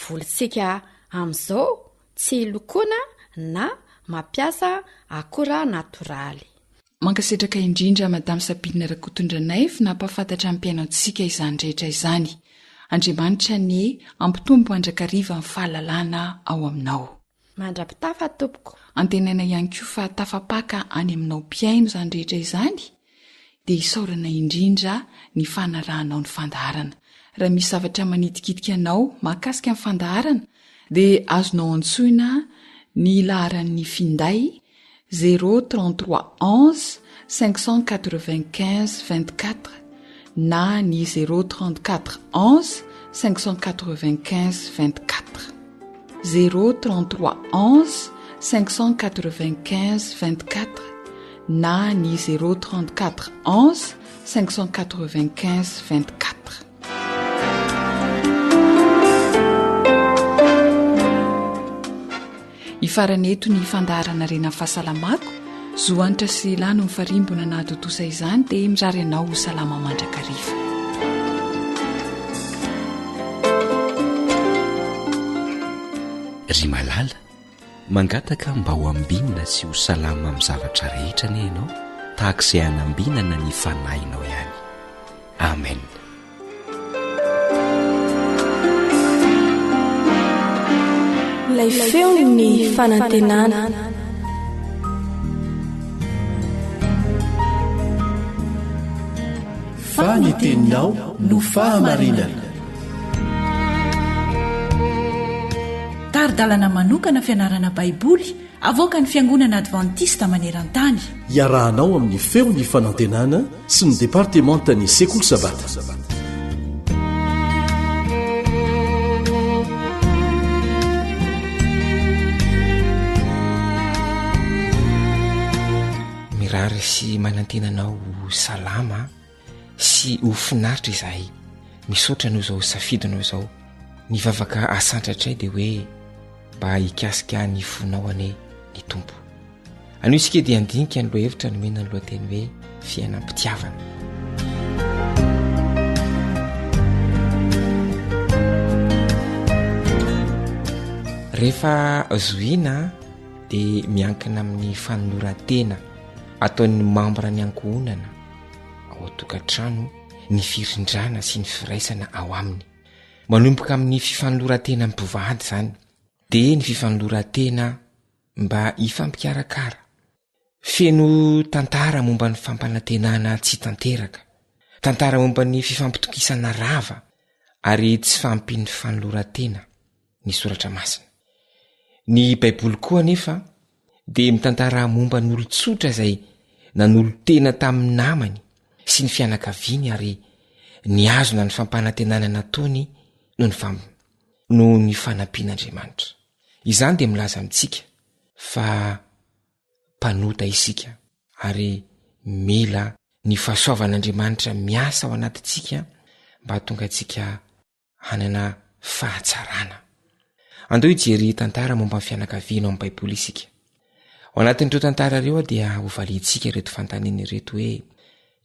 volontsika amin'izao tsy lokoana na mampiasa akora natoraly. Mankasitraka indrindra Madame Sabina Rakotondranay fa nampafantatra amin'ny mpiainantsika izany rehetra izany. Andriamanitra ny ampitombo mandrakariva amin'ny fahalalana ao aminao. Mandrapitafa tompoko. Antenaina ihany koa fa tafapaka any aminao mpiaino izany rehetra izany dia isaorana indrindra ny fanarahanao ny fandaharana. Raha misy zavatra manidikitika anao mahakasika amin'ny fandaharana dia azonao antsoina ny laharan'ny finday 033 11 595 24 na ny 034 11 595 24. 033 11 595 24 na ny 034 11 595 24. Ifaraneto ny fandaharana rena fahasalamako, zoanitra sy lano mifarimbona na totosa izany dia mirary anao ho salama mandrakariva. Ry malala, mangataka mba ho ambinina sy ho salama amin'ny zavatra rehetra ne ianao, tahaka izay hanambinana ny fanahinao ihany. Amen. Ilay feo ny fanantenana. Faniteninao no fahamarinana. Taridalana manokana fianarana baiboly avoaka ny Fiangonana Adventista maneran-tany. Iarahanao amin'ny feo ny fanantenana sy ny departementan'ny sekoly sabata. Mirary sy manantenanao salama sy ho finaritra izahay. Misaotra anao izao safidinao izao. Ny vavaka asantratray dia hoe mba hikasika ny fonao ane ny tompo. Anio isika dia andinika ny lohevitra nomena ny lohateny hoe fiainam-pitiavana. Rehefa zoina dia miankina amin'ny fanoloran-tena ataon'ny mambra ny ankohonana ao an-tokantrano, ny firindrana sy ny firaisana ao aminy. Manomboka amin'ny fifanoloran-tena mipivady izany, dia ny fifanoloran-tena mba hifampikarakara. Feno tantara momba ny fampanantenana tsy tanteraka, tantara momba ny fifampitokisana rava ary tsy fampin'ny fanoloran-tena ny soratra masina. Ny baiboly koa nefa dia mitantara momba ny olon-tsotra izay nanolo-tena tamin'ny namany sy ny fianakaviany ary niazona ny fampanantenana nataony noho ny fanampian'Andriamanitra. Izany dia milaza amintsika fa mpanota isika ary mila ny fahasoavan'Andriamanitra miasa ao anatintsika mba hatonga antsika hanana fahatsarana. Andao hijery tantara momba ny fianakaviana ao amin'ny Baiboly isika. Ao anatin'ireo tantara ireo dia hovalintsika ireto fanontaniana ireto hoe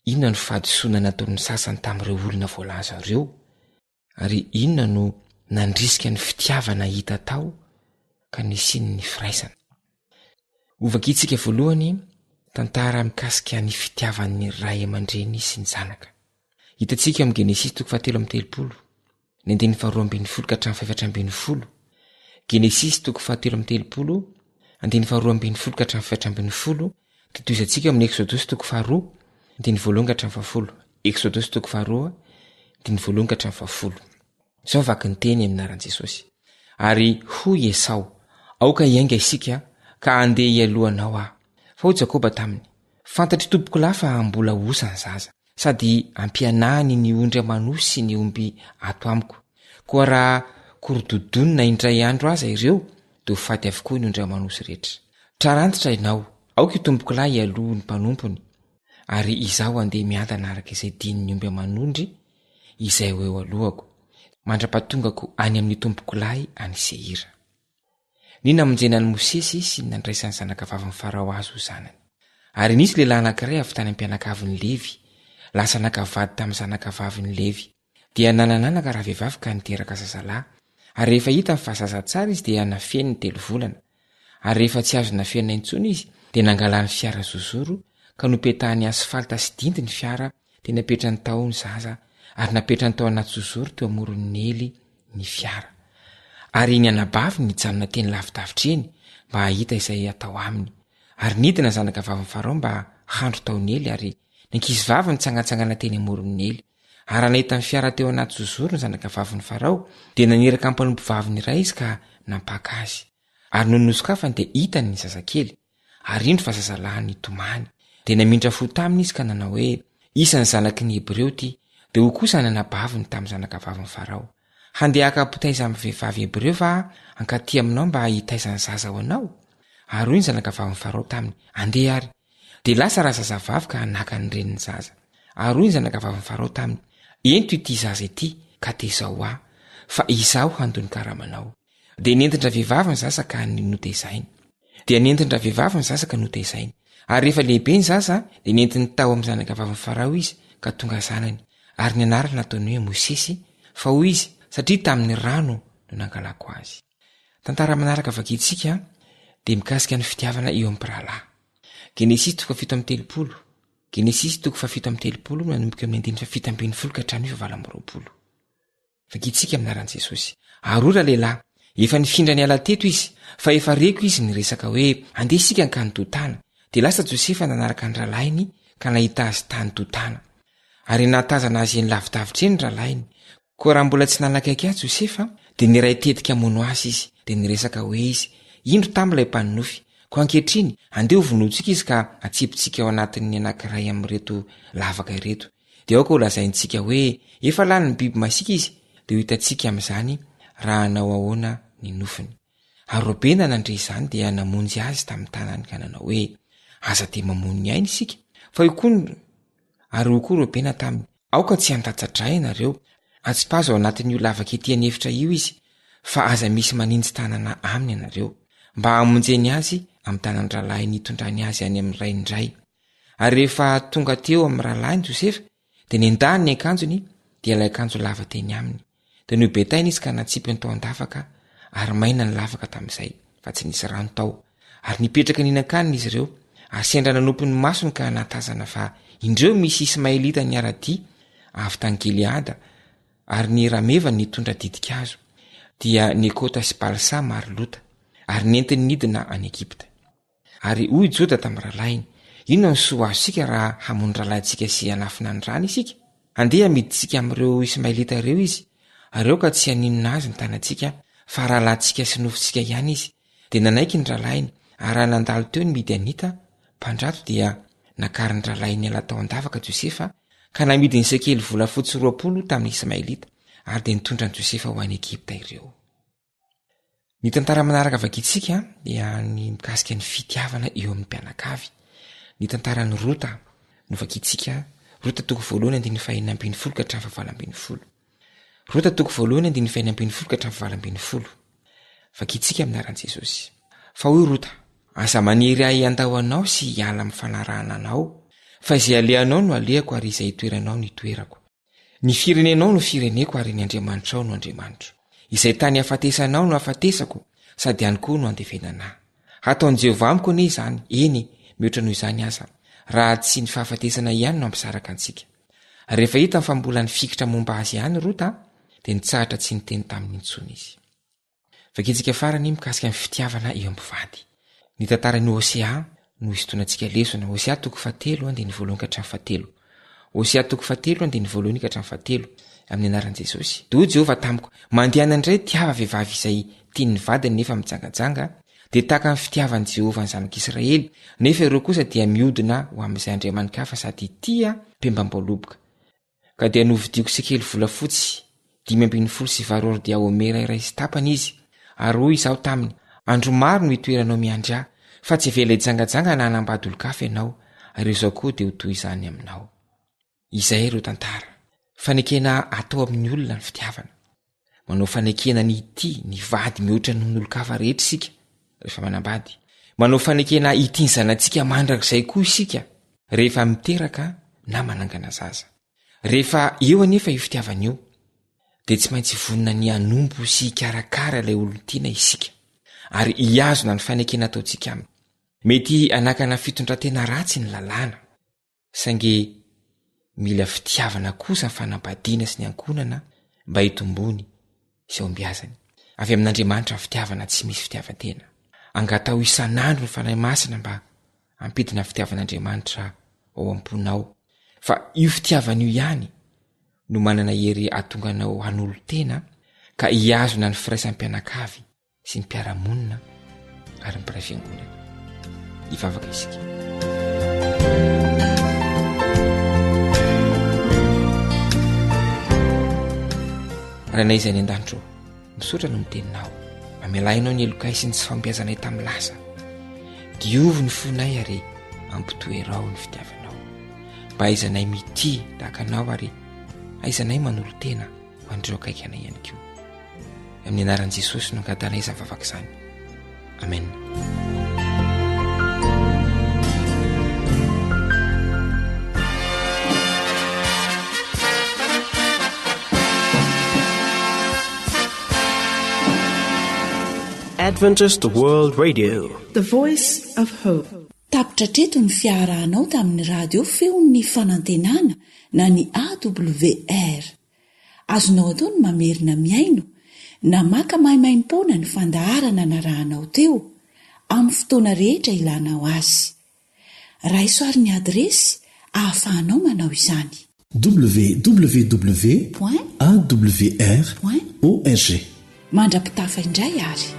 inona no fahadisoana nataon'ny sasany tamin'ireo olona voalaza ireo ary inona no nandrisika ny fitiavana hita tao ka nisiny ny firaisana. Hovakintsika voalohany tantara mikasika ny fitiavan'ny ray aman-dreny sy ny zanaka. Hitantsika amin'ny Genesis 7:30, ny 2:20 ka hatramin'ny 7:10. Genesis 7:30, 2:20 ka hatramin'ny 7:10. Titoizantsika amin'ny Exodus 2:1 ka hatramin'ny 10. Exodus 2:1 ka hatramin'ny 10. Zao vaky ny teny amin'ny anaran'i Jesosy. Ary hoy Esau, aoka hiainga isika ka andeha ialohanao aho. Fa hoy Jakoba taminy, fantatry tompoko lahy fa mbola osa ny zaza, sady ampianahany ny ondry amanosy sy ny omby ato amiko. Koa raha korododonina indray andro aza ireo, dia ho faty avokoa ny ondry amanosy rehetra. Trarantitra ianao, aoka io tompoko lahy ialoha ny mpanompony, ary izaho andeha miantana araka izay dinin'ny omby amanondry izay ho eo alohako, mandra-patongako any amin'ny tompoko lahy any Seira. Nina monjena ny Mosesy sy nandraisan'ny zanakavavy Farao azy ho zanany. Ary nisy lehilahy anankiray avy tany am-pianakavin'ny Levi, lasa nakavady tamin'ny zanakavavin'ny Levi, dia nanananaka raha vehivavy ka niteraka zazalahy. Ary rehefa hita ny fahazazany tsara izy dia nafeny ny 3 volana. Ary rehefa tsy azo nafenina intsony izy dia nangalany fiara zozoro ka nopetahany asfalta sy dindy ny fiara dia napetra ny tao ny zaza ary napetra ny tao anaty zozoro teo amoron'ny ely ny fiara. Ary ny anabavy nijanona teny lavidavitra eny mba hahita izay atao aminy. Ary nidina zanakavavy Farao mba handro taony ely ary ny ankizivavy nitsangatsangana teny amoron'ny ely. Ary nahita ny fiara teo anaty zozoro ny zanakavavy Farao dia naneraka mpanompo-vaviny iray izy ka nampaka azy. Ary noho nosikafany dia hitany ny zazakely ary indro fa zazalahy nitomany. Dia namindra fo taminy izy ka nanao hoe isan'ny zanaky ny Hebreo ty, dia ho kosa ny anabaviny tamin'ny zanakavavy Farao. Handeha hakapotaiza amin'ny vehivavy Hebreo va hankaty aminao mba hitaizany zaza ho anao? Ary hoy ny zanakavavy Farao taminy, andeha ary. Dia lasa raha zazavavy ka naka ny reniny zaza. Ary hoy ny zanakavavy Farao taminy, ento ity zaza ity ka tezao aho, fa izaho handony karamanao. Dia nentindra vehivavy ny zaza ka notezainy. Ary rehefa lehibe ny zaza dia nentiny tao amin'ny zanakavavy Farao izy ka tonga zanany. Ary ny anarany nataony hoe Mosesy, fa hoy izy satria tamin'ny rano no nangalako azy. Tantara manaraka vakintsika dia mikasika ny fitiavana eo amin'ny mpirahalahy. Genesis 7:30, Genesis 7:30 manomboka amin'ny 7:20 ka hatramin'ny 9:20. Vakintsika amin'ny anaran'i Jesosy. Arora lehilahy, efa nifindra ny ala teto izy, fa efa reko izy ny resaka hoe andeha isika ny tany. Dia lasa Josefa nanaraka ny rahalainy ka nahita azy tany totana. Ary nahatazana azy eny lavidavitra eny rahalainy. Koa raha mbola tsy nanakaiky azy Josefa dia niray tetika mono azy izy dia niresaka hoe izy indro tamilay mpanonofy. Ko ankehitriny andeha ho vonoantsika izy ka atsipitsika ao anatin'ny anankiray amin'ireto lavaka ireto. Dia aoka ho lazaintsika hoe efa lany ny biby masika izy dia ho hitantsika amin'izany raha hanao ahoana ny nofiny. Ary Robena nandre izany dia namonjy azy tamin'ny tanany ka nanao hoe aza dia mamony ny aina isika. Fa io koa ary ho koa Robena taminy, aoka tsy hantatsadray ianareo, atsipazo ao anatin'io lavaka ety anefitra io izy, fa aza misy manintsy tanana aminy ianareo mba hamonjeny azy amin'ny tanany rahalahy nitondrany azy any amin'ny ray indray. Ary rehefa tonga teo amin'ny rahalahy Josefa dia nendany ny akanjony dia ilay akanjo lava teny aminy. Dia nobetainy izy ka natsipy ny tao an-davaka ary maina ny lavaka tamin'izay fa tsy nisy rano tao. Ary nipetraka ninan-kanina izy ireo ary sendra nanompon'ny masony ka natazana fa indreo misy Ismaelita ny ara-dia avy tany Gileada ary ny rameva nitondra didikazo dia Nekota sy Balsama ary Lota ary nentiny nidina any Egipta. Ary hoy Joda tamin'ny rahalainy, inona ny soa azosika raha hamono rahalahintsika sy hanafina ny rano isika? Andeha miditsika amin'ireo Ismaelita ireo izy, areo ka tsy haninona azy ny tanantsika fa rahalahintsika sy nofontsika ihany izy. Dia nanaiky ny rahalainy ary raha nandalo teo ny Midianita mpandrato dia nakariny rahalainy ala tao an-davaka Josefa ka namidy ny sekely volafotsy 20 tamin'ny Ismaelita ary dia nitondra ny Josefa ho any Egipta ireo. ny tantara manaraka vakitsika dia ny mikasika ny fitiavana eo amin'ny mpianakavy. Ny tantarany Rota no vakitsika. Rota toko voalohany andiny fahina ambiny folo ka hatramin'ny fahavalo ambiny folo. Rota toko voalohany andiny fahina ambiny folo ka hatramin'ny fahavalo ambiny folo. Vakitsika aminaran'i Jesosy. Fa hoy Rota, asa maniry ahy andahoanao sy hiala amin'ny fanarahana anao, fa izay aleanao no alehako ary izay itoeranao no itoerako. Ny firenenao no fireneko ary ny Andriamanitra ao no Andriamanitra. Izay tany hafatesanao no hafatesako, sady ihany koa no andevenana. Hataon'i Jehovah amiko anie izany, eny, mihoatra noho izany aza, raha tsy ny fahafatesana ihany no ampysaraka antsika. Rehefa hita fa mbola ny fikitra momba azy ihany Rota, dia nitsahatra tsy niteny tamin'ny intsony izy. Vakitsika farany mikasika amin'ny fitiavana eo am-pivady. Ny tantaran'ny Hosea no isotonantsika lesona. Hosea toko 7:1-7. Hosea toko 7:1-7 amin'ny anaran'i Jesosy. Do Jehovah tamiko, mandehana indray tiava vehivavy izay tiany vadiny nefa mijangajanga, dia tahaka ny fitiavan'i Jehovah ny zanak'Israely, nefa ireo kosa dia miodina ho amin'izay andriamanikafa sady tia pembam-boaloboka. Ka dia novidiako sekely volafotsy 520 dia omera iray sy tapany izy, ary hoy izaho taminy, andro maro no itoeranao miandra, fa tsy vela ijangajanga na hanambady olo-kafa ianao, ary izao koa dia ho toy izany aminao. Izay ireo tantara. Fanekena atao amin'ny olona ny fitiavana. Manao fanekena ny ity, ny vady mihoatra noho ny olo-kafa rehetra isika rehefa manambady. Manao fanekena ity ny zanantsika mandrakizay koa isika rehefa miteraka na manangana zaza. Rehefa eo anefa io fitiavana io, dia tsy maintsy vonina ny anombo sy hikarakara ilay olon-tiana isika, ary hiazona ny fanekena ataontsika aminy. Mety anakana fitondrantena ratsy ny lalàna, saingy mila fitiavana kosa ny fanambadiana sy ny ankonana mba hitombony sy ombiazany. Avy amin'Andriamanitra ny fitiavana, tsy misy fitiavan-tena. Angatao isan'andro ny fanahy masina mba ampidina fitiavan'Andriamanitra ao am-ponao. Fa io fitiavana io ihany no manana hery atonganao hanolo-tena ka hiazona ny firaisampianakavy sy ny mpiaramonina ary ny mpiray fiangonana. Hivavaka isika. Ranay izay ny an-danitro, misaotra no miteninao, mamelainao ny elokay sy ny tsy fampiazanay tamin'ny lasa. Diovy ny fonay ary ampitoerao ny fitiavanao. Mba aizanay mity tahaka anao ary aizanay manolo tena ho andreo akaiky anay ihany koa. Amin'ny anaran'i Jesosy no angadanay zavavaka izany. Amen. Adventist World Radio, The Voice of Hope. Tapitra treto ny fiarahanao tamin'ny radio feon'ny fanantenana na ny AWR. Azonao atao ny mamerina miaino na maka mahimaimpona ny fandaharana narahanao teo amin'ny fotoana rehetra ilanao azy. Raisoaryn'ny adresy ahafahanao manao izany. www.awr.org. Mandrapitafa indray ary.